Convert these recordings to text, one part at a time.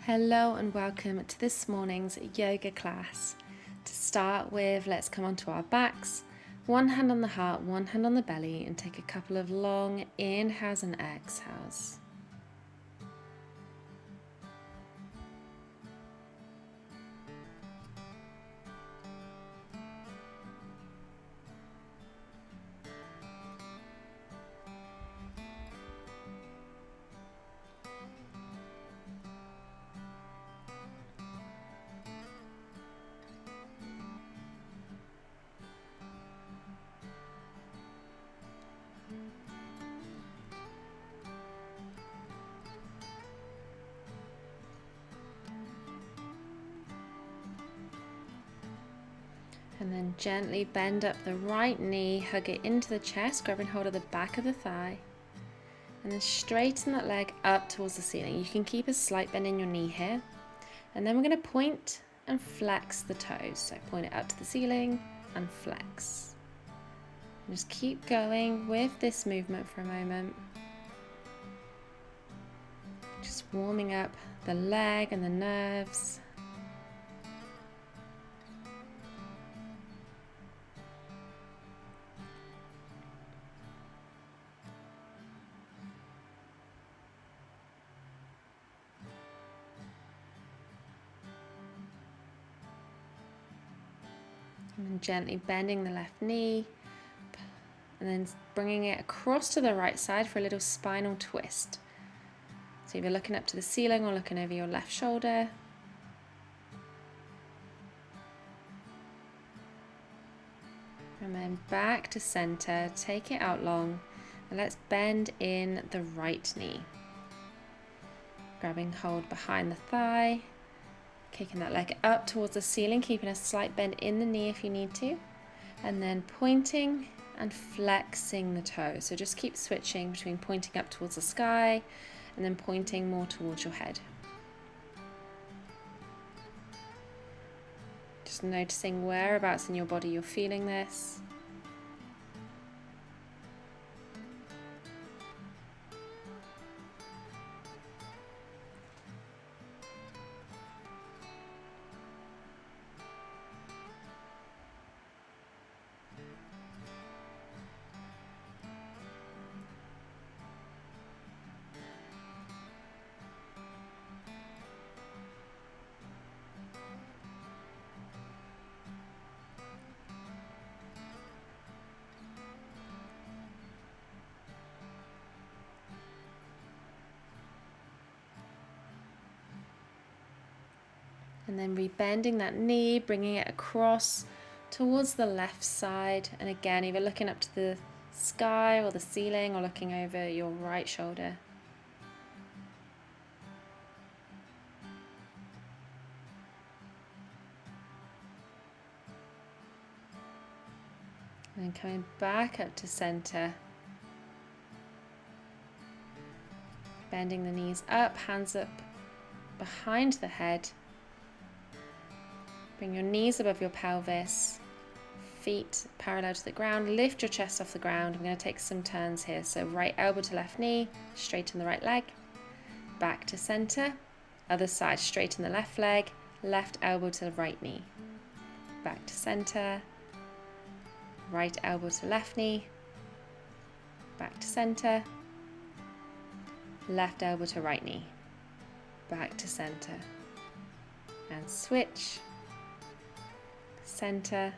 Hello and welcome to this morning's yoga class. To start with, let's come onto our backs, one hand on the heart, one hand on the belly, and take a couple of long inhales and exhales. And then gently bend up the right knee, hug it into the chest, grabbing hold of the back of the thigh. And then straighten that leg up towards the ceiling. You can keep a slight bend in your knee here. And then we're going to point and flex the toes. So point it up to the ceiling and flex. And just keep going with this movement for a moment. Just warming up the leg and the nerves. And then gently bending the left knee, and then bringing it across to the right side for a little spinal twist. So either looking up to the ceiling or looking over your left shoulder. And then back to center, take it out long, and let's bend in the right knee. Grabbing hold behind the thigh, kicking that leg up towards the ceiling, keeping a slight bend in the knee if you need to, and then pointing and flexing the toes. So just keep switching between pointing up towards the sky and then pointing more towards your head. Just noticing whereabouts in your body you're feeling this. And then rebending that knee, bringing it across towards the left side. And again, either looking up to the sky or the ceiling or looking over your right shoulder. And then coming back up to center. Bending the knees up, hands up behind the head. Bring your knees above your pelvis, feet parallel to the ground, lift your chest off the ground. I'm going to take some turns here. So right elbow to left knee, straighten the right leg, back to center, other side, straighten the left leg, left elbow to the right knee, back to center, right elbow to left knee, back to center, left elbow to right knee, back to center, and switch. Center,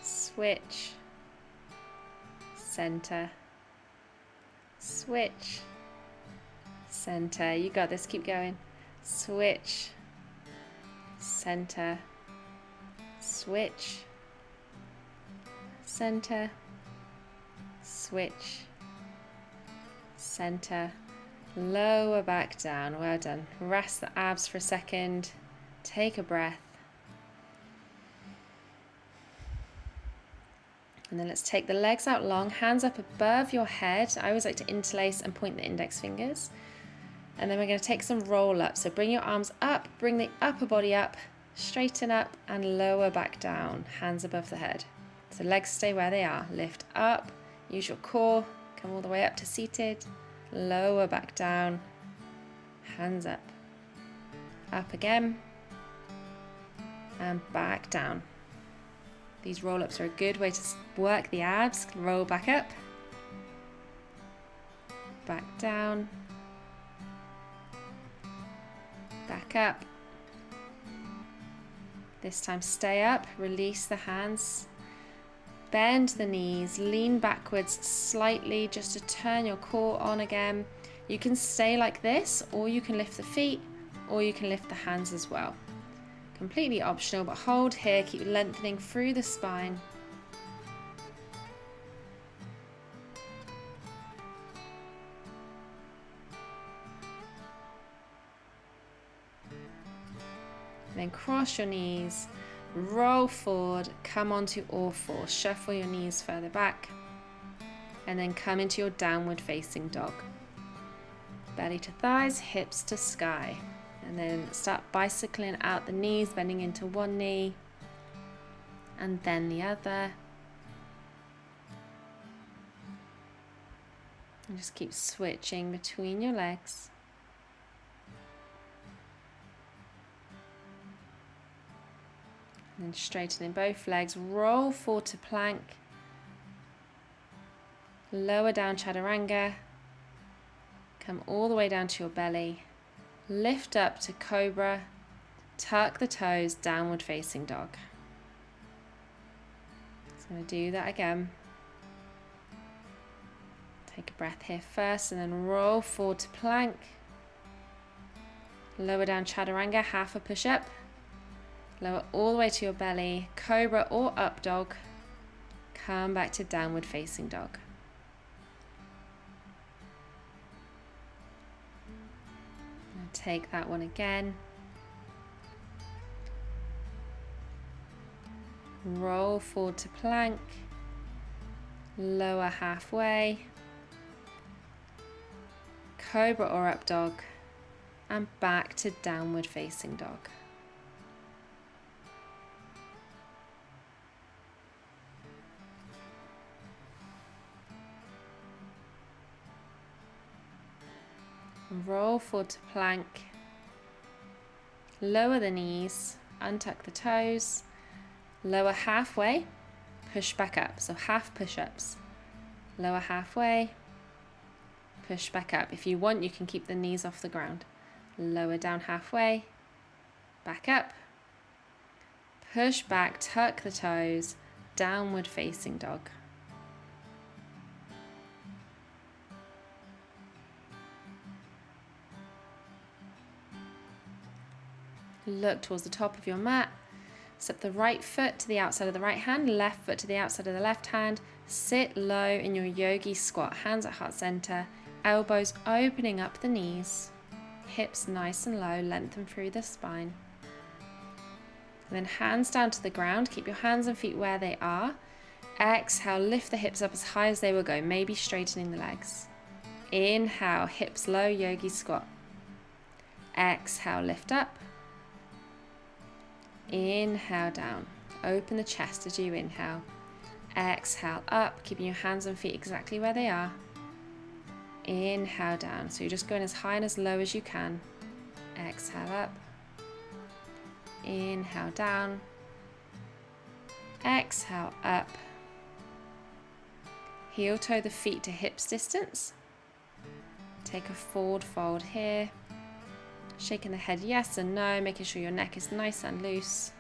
switch, center, switch, center. You got this, keep going. Switch, center, switch, center, switch, center. Lower back down. Well done. Rest the abs for a second. Take a breath. And then let's take the legs out long, hands up above your head. I always like to interlace and point the index fingers. And then we're going to take some roll up. So bring your arms up, bring the upper body up, straighten up and lower back down, hands above the head. So legs stay where they are. Lift up, use your core, come all the way up to seated, lower back down, hands up. Up again, and back down. These roll-ups are a good way to work the abs. Roll back up, back down, back up. This time stay up, release the hands, bend the knees, lean backwards slightly just to turn your core on again. You can stay like this, or you can lift the feet, or you can lift the hands as well. Completely optional, but hold here, keep lengthening through the spine. Then cross your knees, roll forward, come onto all fours, shuffle your knees further back, and then come into your downward facing dog. Belly to thighs, hips to sky. And then start bicycling out the knees, bending into one knee, and then the other. And just keep switching between your legs. And then straightening both legs, roll forward to plank, lower down chaturanga, come all the way down to your belly, lift up to cobra, tuck the toes, downward facing dog. So I'm going to do that again. Take a breath here first and then roll forward to plank, lower down chaturanga, half a push up. Lower all the way to your belly, cobra or up dog. Come back to downward facing dog. And take that one again. Roll forward to plank. Lower halfway. Cobra or up dog. And back to downward facing dog. Roll forward to plank, lower the knees, untuck the toes, lower halfway, push back up, so half push-ups, lower halfway, push back up. If you want, you can keep the knees off the ground. Lower down halfway, back up, push back, tuck the toes, downward facing dog. Look towards the top of your mat. Step the right foot to the outside of the right hand, left foot to the outside of the left hand. Sit low in your yogi squat, hands at heart center, elbows opening up the knees, hips nice and low, lengthen through the spine. And then hands down to the ground, keep your hands and feet where they are. Exhale, lift the hips up as high as they will go, maybe straightening the legs. Inhale, hips low, yogi squat. Exhale, lift up. Inhale down, open the chest as you inhale. Exhale up, keeping your hands and feet exactly where they are. Inhale down, so you're just going as high and as low as you can. Exhale up. Inhale down. Exhale up. Heel toe the feet to hips distance. Take a forward fold here. Shaking the head yes and no, making sure your neck is nice and loose.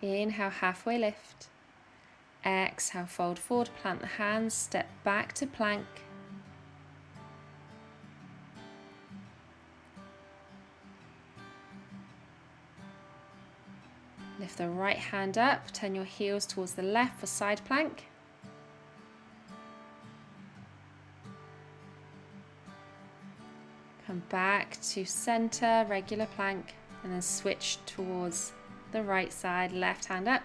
Inhale, halfway lift. Exhale, fold forward, plant the hands, step back to plank. Lift the right hand up, turn your heels towards the left for side plank. Come back to center, regular plank, and then switch towards the right side, left hand up.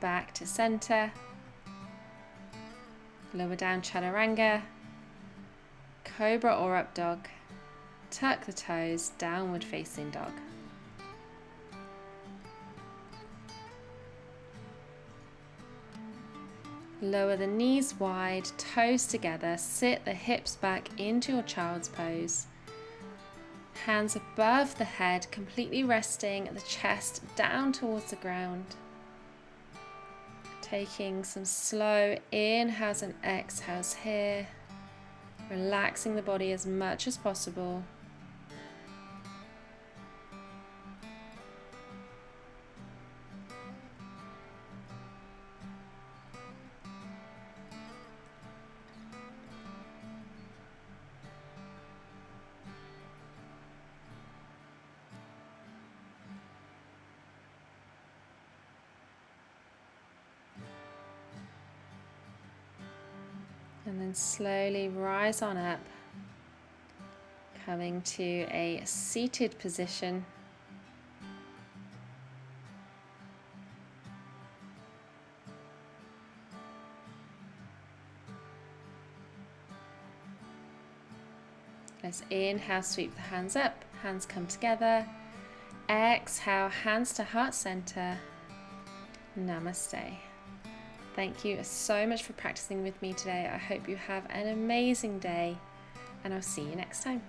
back to center. Lower down, chaturanga, cobra or up dog. Tuck the toes, downward facing dog. Lower the knees wide, toes together, sit the hips back into your child's pose. Hands above the head, completely resting the chest down towards the ground. Taking some slow inhales and exhales here, relaxing the body as much as possible. And then slowly rise on up, coming to a seated position. Let's inhale, sweep the hands up, hands come together. Exhale, hands to heart center. Namaste. Thank you so much for practicing with me today. I hope you have an amazing day, and I'll see you next time.